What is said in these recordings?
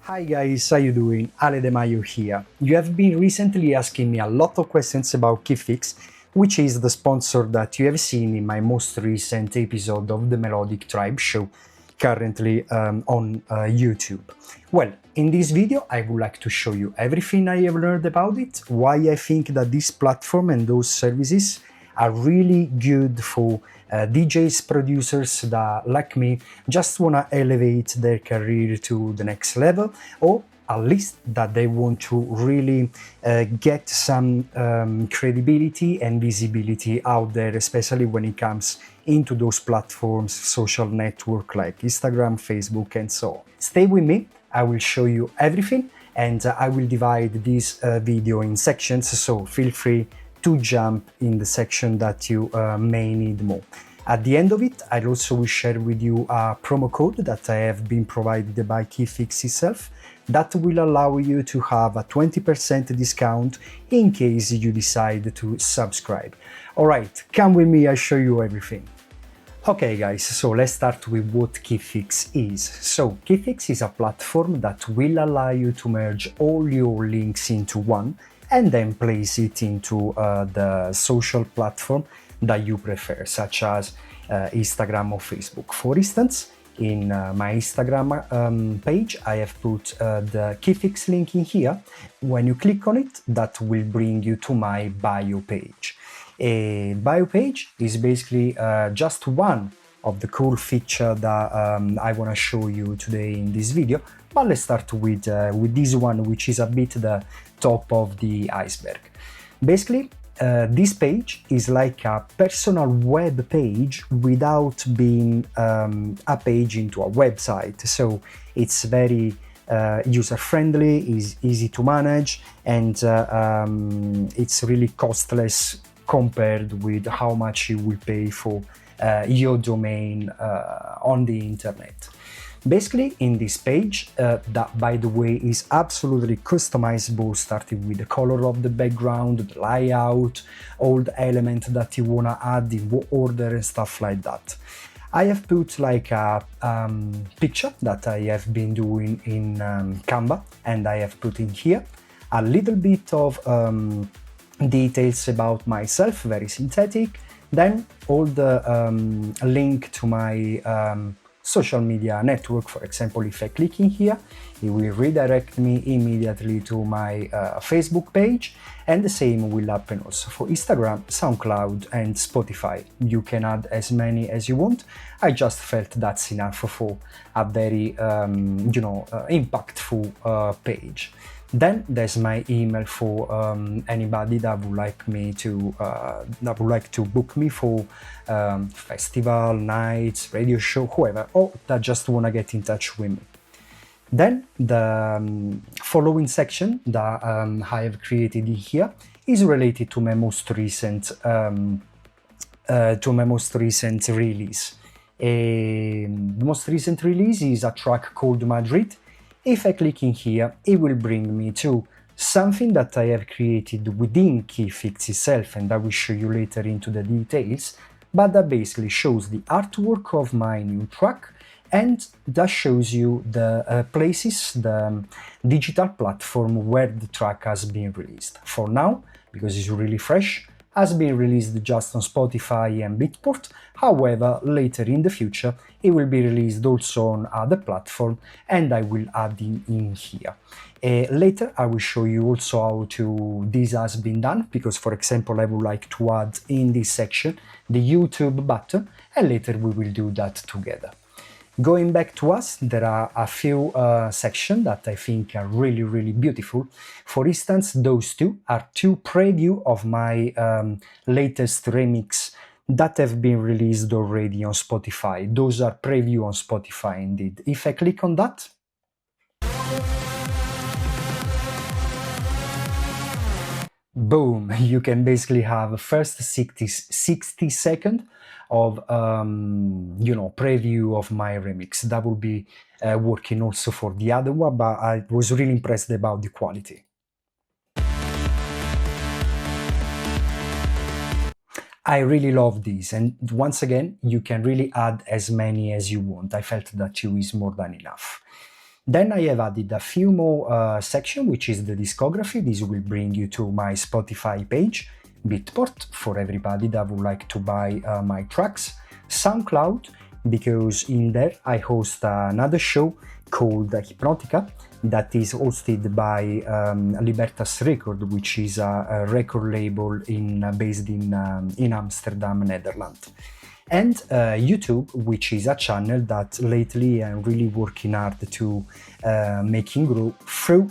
Hi guys, how you doing? Ale De Mayo here. You have been recently asking me a lot of questions about Kiffix, which is the sponsor that you have seen in my most recent episode of the Melodic Tribe show, currently on YouTube. Well, in this video I would like to show you everything I have learned about it, why I think that this platform and those services are really good for DJs, producers that, like me, just want to elevate their career to the next level, or at least that they want to really get some credibility and visibility out there, especially when it comes into those platforms, social network like Instagram, Facebook, and so on. Stay with me, I will show you everything, and I will divide this video in sections, so feel free to jump in the section that you may need more. At the end of it, I'll also share with you a promo code that I have been provided by Kiffix itself that will allow you to have a 20% discount in case you decide to subscribe. Alright, come with me, I'll show you everything. Okay guys, so let's start with what Kiffix is. So Kiffix is a platform that will allow you to merge all your links into one and then place it into the social platform that you prefer, such as Instagram or Facebook. For instance, in my Instagram page, I have put the Kiffix link in here. When you click on it, that will bring you to my bio page. A bio page is basically just one of the cool features that I want to show you today in this video, but let's start with this one, which is a bit the top of the iceberg. Basically, this page is like a personal web page without being a page into a website. So it's very user-friendly, is easy to manage, and it's really costless compared with how much you will pay for your domain on the internet. Basically, in this page, that by the way is absolutely customizable, starting with the color of the background, the layout, all the elements that you want to add, in what order and stuff like that. I have put like a picture that I have been doing in Canva, and I have put in here a little bit of details about myself, very synthetic, then all the link to my social media network. For example, if I click in here, it will redirect me immediately to my Facebook page, and the same will happen also for Instagram, SoundCloud, and Spotify. You can add as many as you want. I just felt that's enough for a very impactful page. Then there's my email for anybody that would like to book me for festival, nights, radio show, whoever, or that just want to get in touch with me. Then the following section that I have created in here is related to my most recent release. The most recent release is a track called Madrid. If I click in here, it will bring me to something that I have created within Kiffix itself, and I will show you later into the details, but that basically shows the artwork of my new track, and that shows you the places, the digital platform where the track has been released. For now, because it's really fresh, has been released just on Spotify and Beatport. However, later in the future, it will be released also on other platforms, and I will add in here. Later, I will show you also how this has been done, because, for example, I would like to add in this section the YouTube button, and later we will do that together. Going back to us, there are a few sections that I think are really, really beautiful. For instance, those two are two preview of my latest remix that have been released already on Spotify. Those are preview on Spotify indeed. If I click on that, boom, you can basically have first 60 seconds of preview of my remix. That will be working also for the other one, but I was really impressed about the quality. I really love these, and once again, you can really add as many as you want. I felt that 2 is more than enough. Then I have added a few more sections, which is the discography. This will bring you to my Spotify page, Beatport for everybody that would like to buy my tracks, SoundCloud, because in there I host another show called Hypnotica that is hosted by Libertas Record, which is a record label based in Amsterdam, Netherlands. And YouTube, which is a channel that lately I'm really working hard to making grow through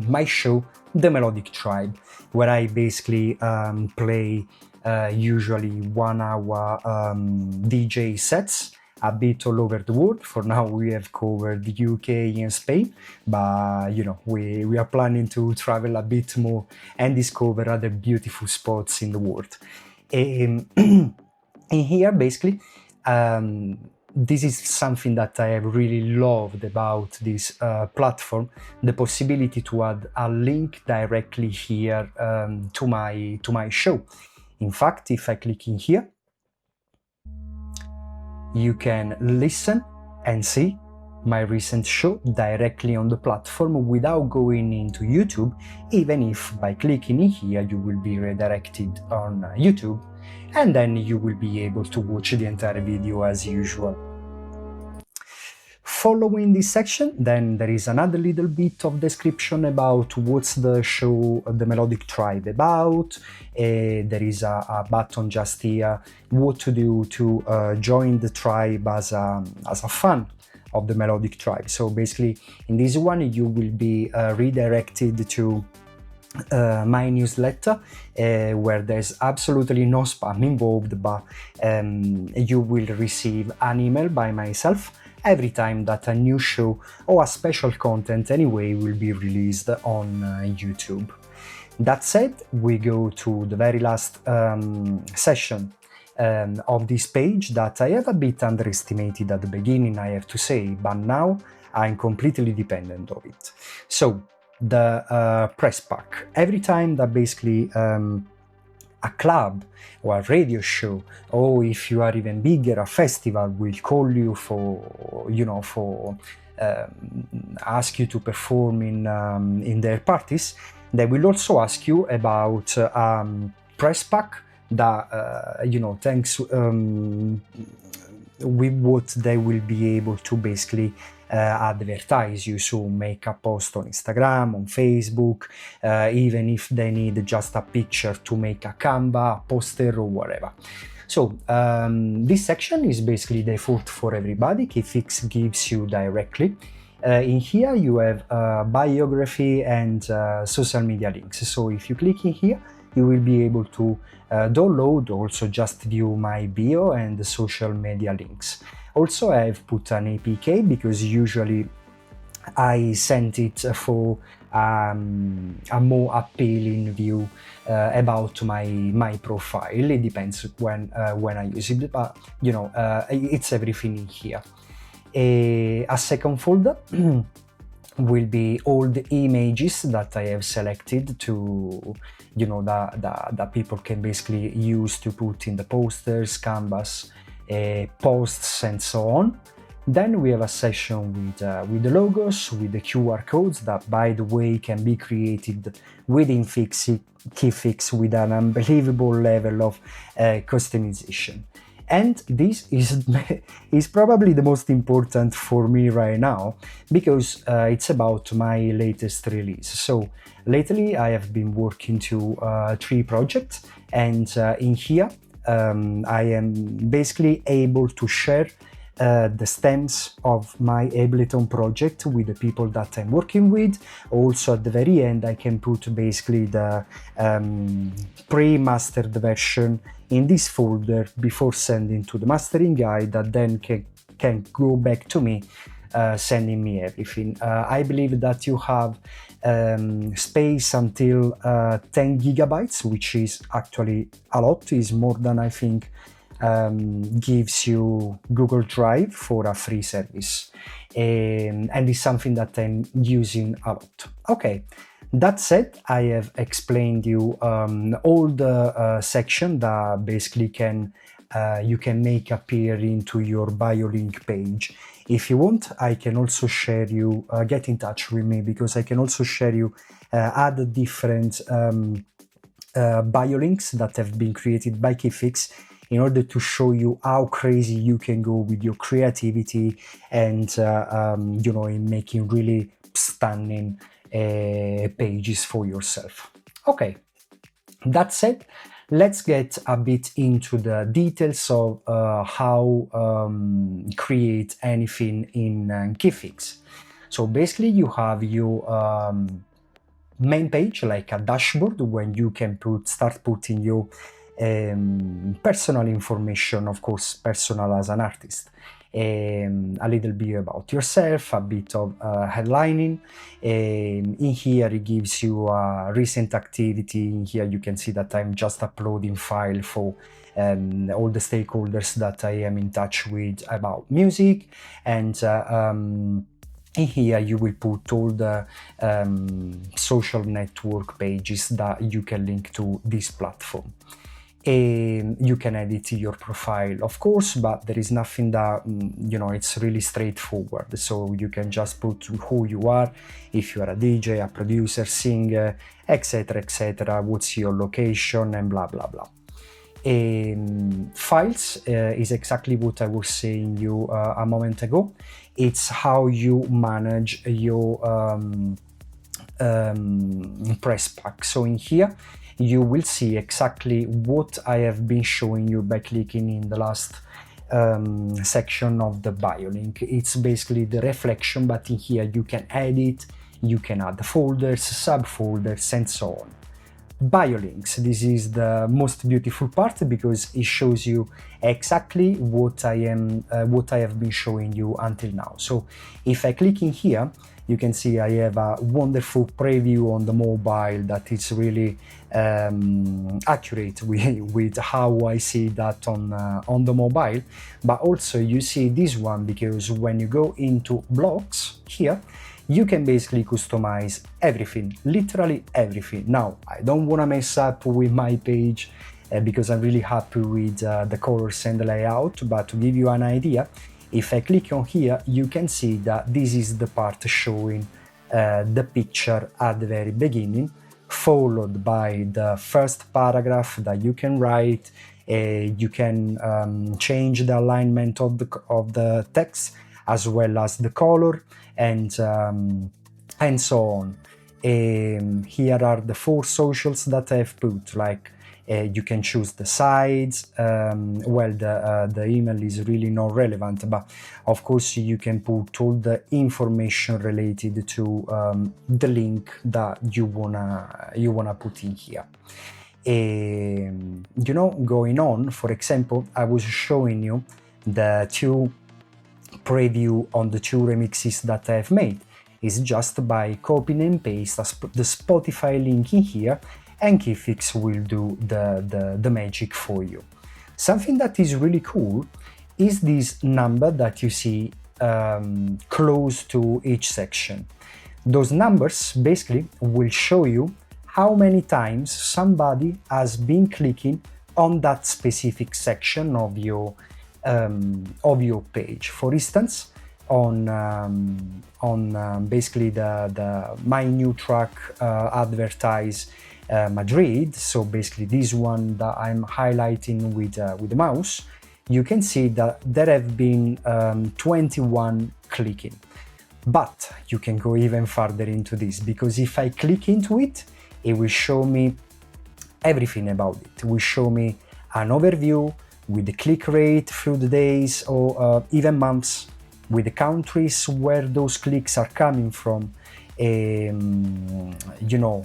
my show, The Melodic Tribe, where I basically play usually 1 hour DJ sets a bit all over the world. For now, we have covered the UK and Spain, but we are planning to travel a bit more and discover other beautiful spots in the world. In here, basically, this is something that I have really loved about this platform, the possibility to add a link directly here to my show. In fact, if I click in here, you can listen and see my recent show directly on the platform without going into YouTube, even if by clicking in here you will be redirected on YouTube, and then you will be able to watch the entire video as usual. Following this section, then there is another little bit of description about what's the show, The Melodic Tribe, about. There is a button just here, what to do to join the tribe as a fan of The Melodic Tribe. So basically, in this one, you will be redirected to my newsletter, where there's absolutely no spam involved, but you will receive an email by myself every time that a new show or a special content anyway will be released on YouTube. That said, we go to the very last session of this page that I have a bit underestimated at the beginning, I have to say, but now I'm completely dependent of it. So the press pack. Every time that basically a club or a radio show, or if you are even bigger, a festival will call you for ask you to perform in their parties, they will also ask you about press pack that thanks with what they will be able to basically advertise you, so make a post on Instagram, on Facebook, even if they need just a picture to make a Canva, a poster or whatever. So this section is basically default for everybody. Kiffix gives you directly. In here you have biography and social media links. So if you click in here, you will be able to download, also just view my bio and the social media links. Also, I've put an APK because usually I sent it for a more appealing view about my profile. It depends when I use it, but it's everything in here. A second folder will be all the images that I have selected to, that people can basically use to put in the posters, canvas, posts and so on. Then we have a section with the logos, with the QR codes that, by the way, can be created within Kiffix with an unbelievable level of customization. And this is probably the most important for me right now, because it's about my latest release. So lately I have been working to 3 projects, and in here I am basically able to share the stems of my Ableton project with the people that I'm working with. Also at the very end I can put basically the pre-mastered version in this folder before sending to the mastering guy, that then can go back to me, sending me everything. I believe that you have space until 10 gigabytes, which is actually a lot, is more than I think gives you Google Drive for a free service, and it's something that I'm using a lot. Okay, that said, I have explained you all the section that basically can you can make appear into your Biolink page. If you want, I can also share you, get in touch with me, because I can also share you other different Biolinks that have been created by Kiffix in order to show you how crazy you can go with your creativity and in making really stunning pages for yourself. Okay, that said, let's get a bit into the details of how create anything in Kiffix. So basically you have your main page, like a dashboard, when you can start putting your personal information, of course, personal as an artist. A little bit about yourself, a bit of headlining. In here it gives you a recent activity. In here you can see that I'm just uploading file for all the stakeholders that I am in touch with about music, and in here you will put all the social network pages that you can link to this platform. You can edit your profile, of course, but there is nothing that, it's really straightforward. So you can just put who you are, if you are a DJ, a producer, singer, etc., what's your location, and blah, blah, blah. Files is exactly what I was saying you a moment ago. It's how you manage your press pack. So in here you will see exactly what I have been showing you by clicking in the last section of the Biolink. It's basically the reflection, but in here you can edit, you can add folders, subfolders, and so on. Biolinks, this is the most beautiful part because it shows you exactly what I have been showing you until now. So if I click in here, you can see I have a wonderful preview on the mobile that is really accurate with how I see that on the mobile. But also you see this one because when you go into blocks here, you can basically customize everything, literally everything. Now, I don't want to mess up with my page because I'm really happy with the colors and the layout, but to give you an idea, if I click on here, you can see that this is the part showing the picture at the very beginning, followed by the first paragraph that you can write. You can change the alignment of the text as well as the color, and so on. Here are the 4 socials that I've put, like you can choose the sides. The email is really not relevant, but of course you can put all the information related to the link that you wanna put in here. Going on, for example, I was showing you the 2 preview on the 2 remixes that I've made. Is just by copying and paste the Spotify link in here, and Kiffix will do the magic for you. Something that is really cool is this number that you see close to each section. Those numbers basically will show you how many times somebody has been clicking on that specific section of your page. For instance, on basically the my new track advertise Madrid, so basically this one that I'm highlighting with the mouse, you can see that there have been 21 clicking. But you can go even further into this, because if I click into it, it will show me everything about it. It will show me an overview with the click rate through the days or even months, with the countries where those clicks are coming from,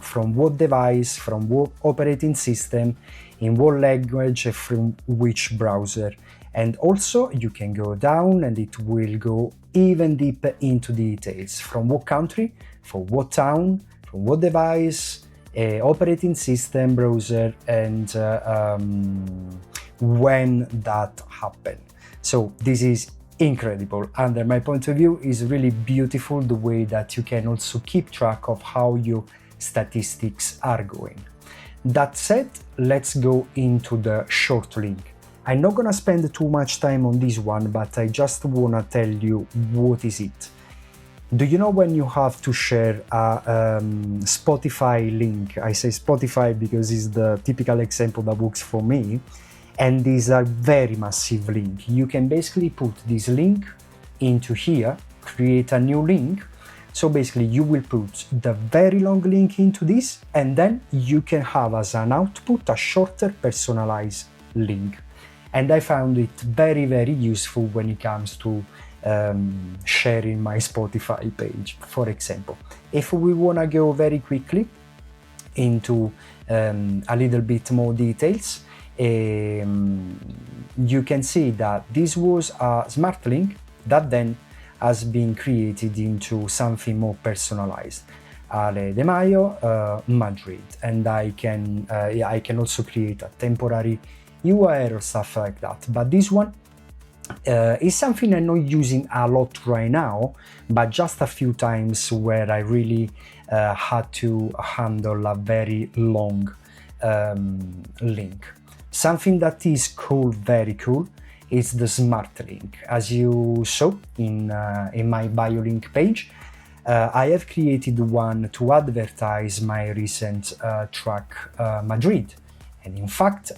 from what device, from what operating system, in what language, from which browser. And also you can go down and it will go even deeper into details, from what country, from what town, from what device, operating system, browser, and when that happened. So this is incredible. Under my point of view, is really beautiful the way that you can also keep track of how your statistics are going. That said, let's go into the short link. I'm not gonna spend too much time on this one, but I just wanna tell you what is it. Do you know when you have to share a Spotify link? I say Spotify because it's the typical example that works for me, and these are very massive link. You can basically put this link into here, create a new link. So basically you will put the very long link into this, and then you can have as an output a shorter personalized link. And I found it very, very useful when it comes to sharing my Spotify page, for example. If we want to go very quickly into a little bit more details, you can see that this was a smart link that then has been created into something more personalized. Ale De Mayo, Madrid, and I can also create a temporary URL or stuff like that. But this one is something I'm not using a lot right now, but just a few times where I really had to handle a very long link. Something that is cool, very cool, is the smart link. As you saw in my Biolink page, I have created one to advertise my recent track Madrid. And in fact,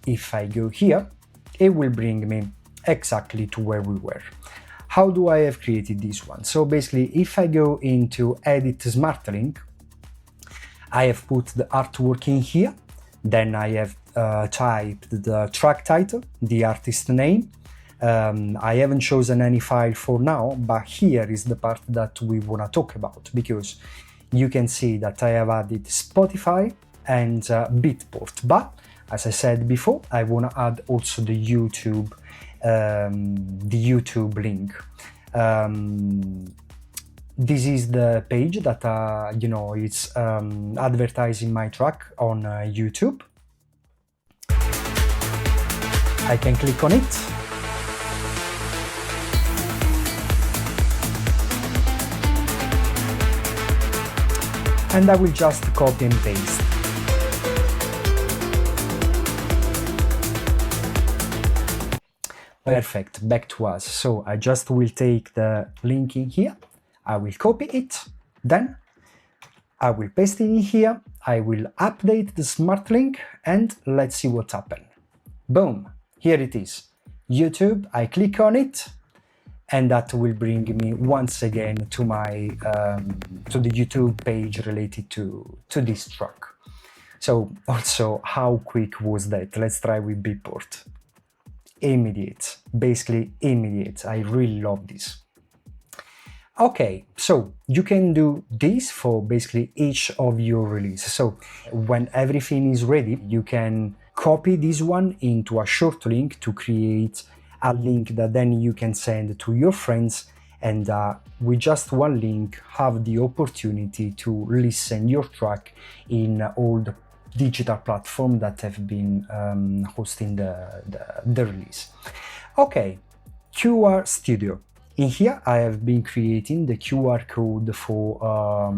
if I go here, it will bring me exactly to where we were. How do I have created this one? So basically, if I go into edit smart link, I have put the artwork in here. Then I have typed the track title, the artist name. I haven't chosen any file for now, but here is the part that we want to talk about, because you can see that I have added Spotify and Beatport. But as I said before, I want to add also the YouTube link. This is the page that it's advertising my track on YouTube. I can click on it. And I will just copy and paste. Perfect, back to us. So I just will take the link in here, I will copy it, then I will paste it in here, I will update the smart link, and let's see what happened. Boom, here it is. YouTube, I click on it, and that will bring me once again to my to the YouTube page related to this track. So also, how quick was that? Let's try with Beatport. Immediate, basically immediate. I really love this. Okay, so you can do this for basically each of your releases. So when everything is ready, you can copy this one into a short link to create a link that then you can send to your friends, and with just one link have the opportunity to listen your track in all the digital platforms that have been hosting the release. Okay, QR Studio. In here I have been creating the QR code for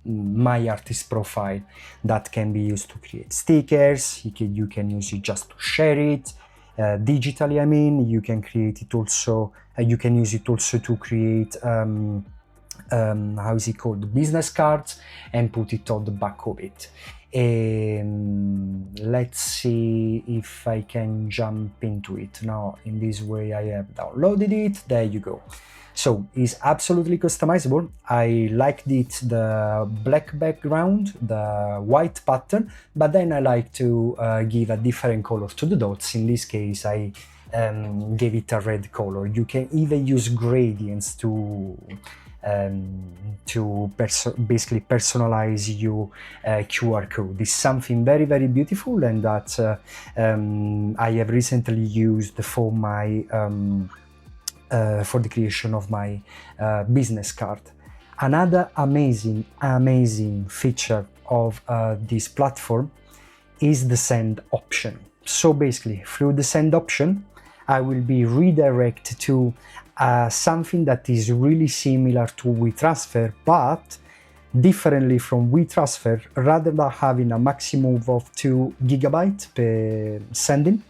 my artist profile that can be used to create stickers. You can use it just to share it digitally. I mean, you can create it also. You can use it also to create how is it called, business cards, and put it on the back of it. Let's see if I can jump into it now. In this way I have downloaded it. There you go. So it's absolutely customizable. I liked it, the black background, the white pattern, but then I like to give a different color to the dots. In this case I gave it a red color. You can even use gradients to basically personalize your QR code. It's something very, very beautiful, and that I have recently used for my for the creation of my business card. Another amazing feature of this platform is the send option. So basically, through the send option, I will be redirected to something that is really similar to WeTransfer, but differently from WeTransfer. Rather than having a maximum of 2 GB per sending,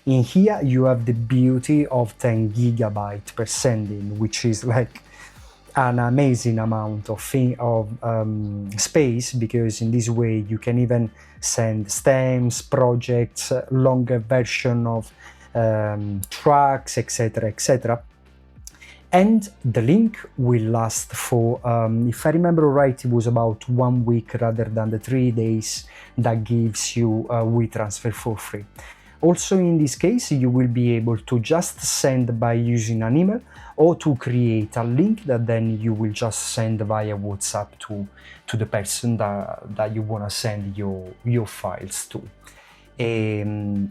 In here you have the beauty of 10 gigabyte per sending, which is like an amazing amount of space, because in this way you can even send stems, projects, longer version of tracks, etc, etc. And the link will last for, if I remember right, it was about 1 week rather than the 3 days that gives you WeTransfer for free. Also in this case, you will be able to just send by using an email, or to create a link that then you will just send via WhatsApp to the person that you want to send your files to.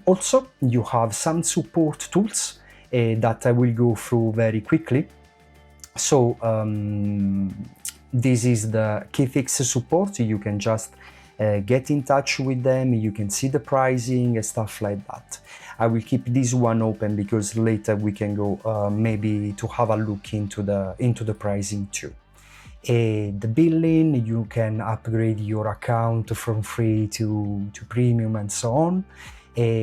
Also, you have some support tools that I will go through very quickly. So this is the Kiffix support. You can just get in touch with them, you can see the pricing and stuff like that. I will keep this one open because later we can go maybe to have a look into the pricing too. The billing, you can upgrade your account from free to premium and so on.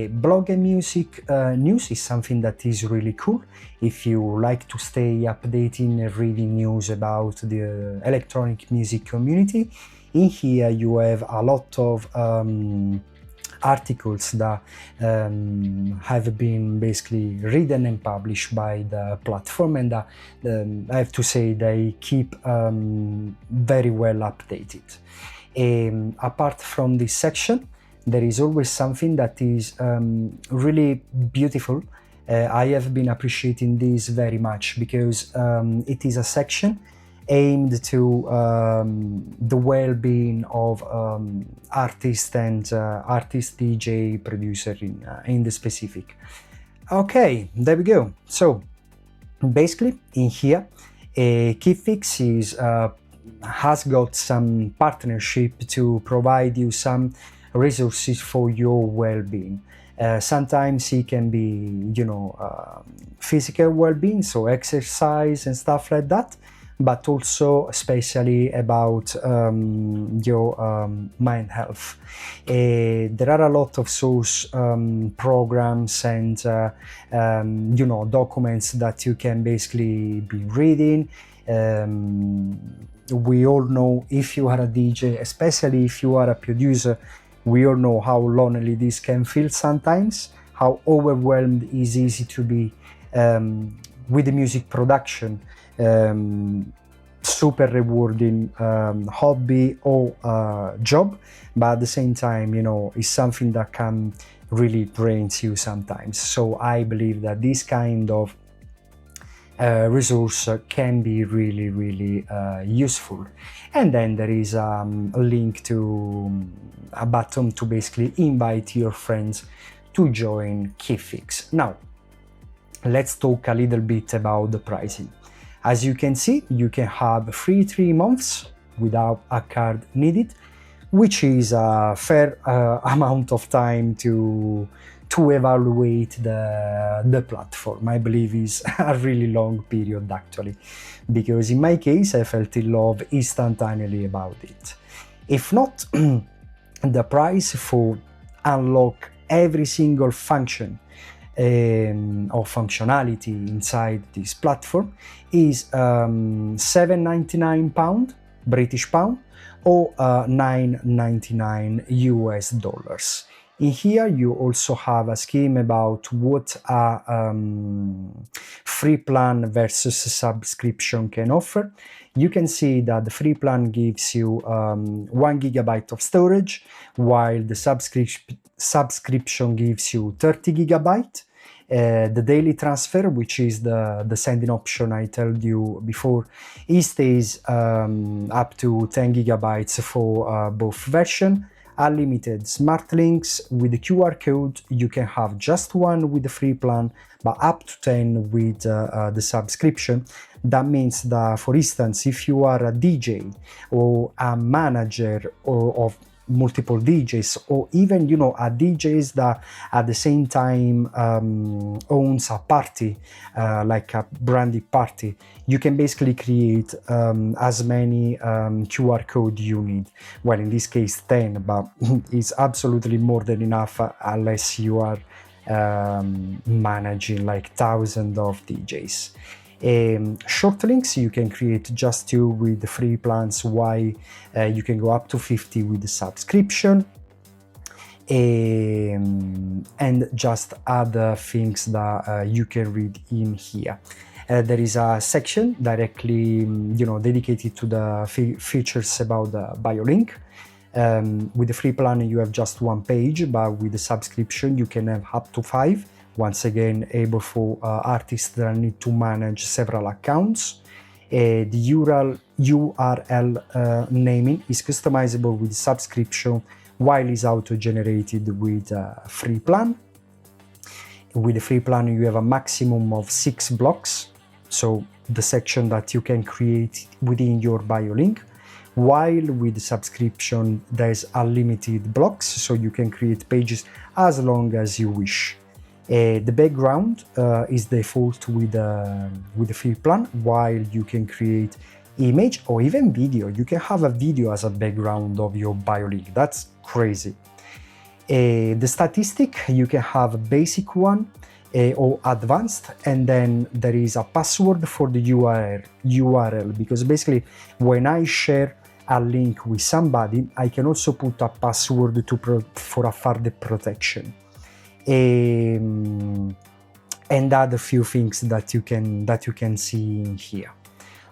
Blog and music news is something that is really cool. If you like to stay updating and reading news about the electronic music community, in here you have a lot of articles that have been basically written and published by the platform, and I have to say they keep very well updated. Apart from this section, there is always something that is really beautiful. I have been appreciating this very much because it is a section aimed to the well-being of artists and artist, DJ, producer in the specific. Okay, there we go. So basically in here, Kiffix has got some partnership to provide you some resources for your well-being. Sometimes it can be, physical well-being, so exercise and stuff like that, but also especially about your mind health. There are a lot of source programs and documents that you can basically be reading. We all know, if you are a DJ, especially if you are a producer, we all know how lonely this can feel sometimes, how overwhelmed it is easy to be with the music production. Super rewarding hobby or job, but at the same time, it's something that can really drain you sometimes. So I believe that this kind of resource can be really, really useful. And then there is a link to a button to basically invite your friends to join Kiffix. Now, let's talk a little bit about the pricing. As you can see, you can have free 3 months without a card needed, which is a fair amount of time to evaluate the platform. I believe is a really long period actually, because in my case I felt in love instantaneously about it. If not, the price for unlock every single function or functionality inside this platform is £7.99 British pound or $9.99 US. In here you also have a scheme about what a free plan versus subscription can offer. You can see that the free plan gives you 1 gigabyte of storage, while the subscription gives you 30 gigabyte. The daily transfer, which is the sending option I told you before, it stays up to 10 gigabytes for both versions. Unlimited Smartlinks with the QR code. You can have just 1 with the free plan, but up to 10 with the subscription. That means that, for instance, if you are a DJ or a manager of multiple DJs, or even a DJs that at the same time owns a party, like a branded party, you can basically create as many QR code you need. Well, in this case 10, but it's absolutely more than enough unless you are managing like thousands of DJs. Shortlinks, you can create just 2 with the free plans, while you can go up to 50 with the subscription. And just other things that you can read in here. There is a section directly dedicated to the features about the Biolink. With the free plan you have just 1 page, but with the subscription you can have up to 5. Once again, able for artists that need to manage several accounts. The URL naming is customizable with subscription, while is auto-generated with a free plan. With the free plan you have a maximum of 6 blocks, so the section that you can create within your Biolink, while with the subscription there's unlimited blocks, so you can create pages as long as you wish. The background is default with the free plan, while you can create image or even video. You can have a video as a background of your Biolink. That's crazy. The statistic, you can have a basic one or advanced, and then there is a password for the URL, because basically when I share a link with somebody, I can also put a password for a further protection. And other few things that you can see in here.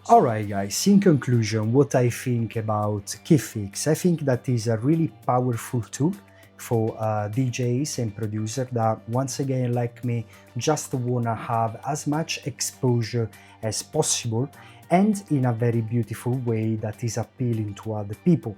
Alright guys, in conclusion, what I think about Kiffix, I think that is a really powerful tool for DJs and producers that, once again, like me, just wanna have as much exposure as possible, and in a very beautiful way that is appealing to other people.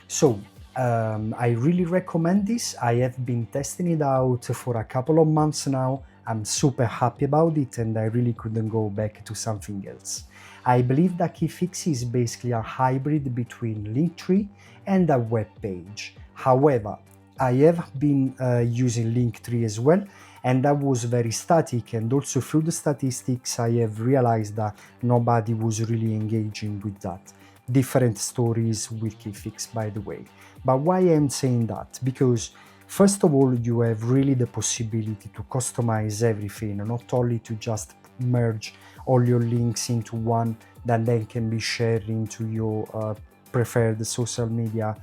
So I really recommend this. I have been testing it out for a couple of months now. I'm super happy about it, and I really couldn't go back to something else. I believe that Kiffix is basically a hybrid between Linktree and a web page. However, I have been using Linktree as well, and that was very static, and also through the statistics I have realized that nobody was really engaging with that. Different stories with Kiffix, by the way. But why I'm saying that? Because first of all, you have really the possibility to customize everything, not only to just merge all your links into one that then can be shared into your preferred social media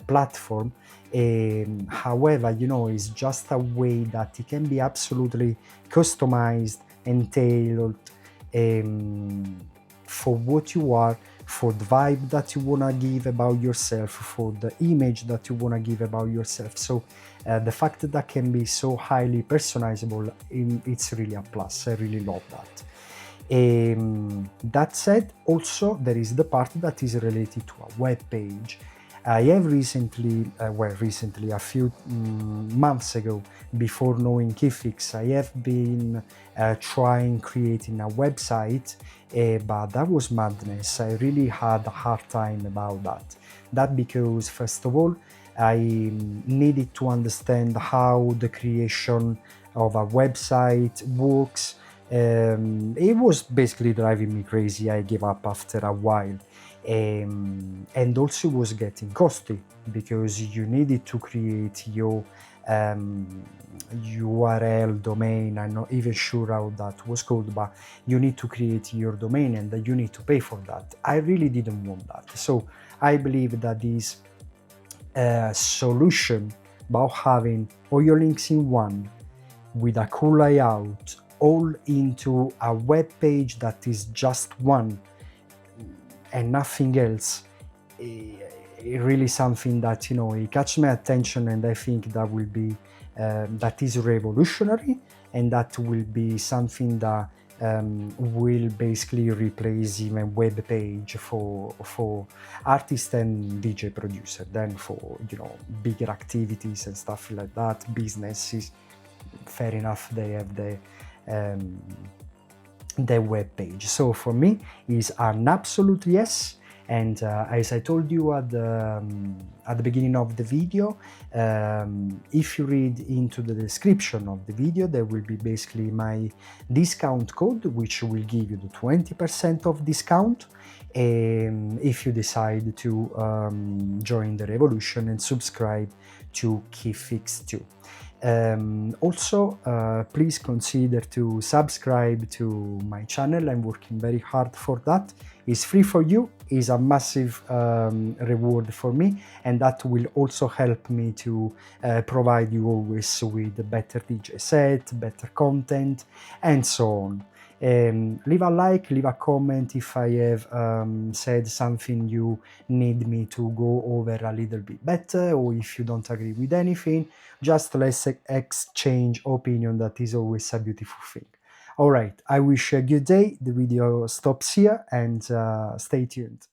platform. However, it's just a way that it can be absolutely customized and tailored for what you are, for the vibe that you want to give about yourself, for the image that you want to give about yourself. So the fact that can be so highly personalizable, it's really a plus. I really love that. That said, also there is the part that is related to a web page. I have recently, a few months ago, before knowing Kiffix, I have been trying creating a website, but that was madness. I really had a hard time about that. That because, first of all, I needed to understand how the creation of a website works. It was basically driving me crazy. I gave up after a while. And also was getting costly, because you needed to create your URL domain. I'm not even sure how that was called, but you need to create your domain and you need to pay for that. I really didn't want that. So I believe that this solution about having all your links in one with a cool layout, all into a web page that is just one and nothing else, really something that it catch my attention, and I think that will be that is revolutionary, and that will be something that will basically replace even web page for artists and DJ producer. Then for bigger activities and stuff like that, businesses, fair enough, they have the web page. So for me is an absolute yes. And as I told you at the beginning of the video, if you read into the description of the video, there will be basically my discount code, which will give you the 20% of discount if you decide to join the revolution and subscribe to Kiffix too. Also, please consider to subscribe to my channel. I'm working very hard for that. It's free for you, is a massive reward for me, and that will also help me to provide you always with a better DJ set, better content, and so on. Leave a like, leave a comment if I have said something you need me to go over a little bit better, or if you don't agree with anything. Just let's exchange opinion. That is always a beautiful thing. All right, I wish you a good day. The video stops here, and stay tuned.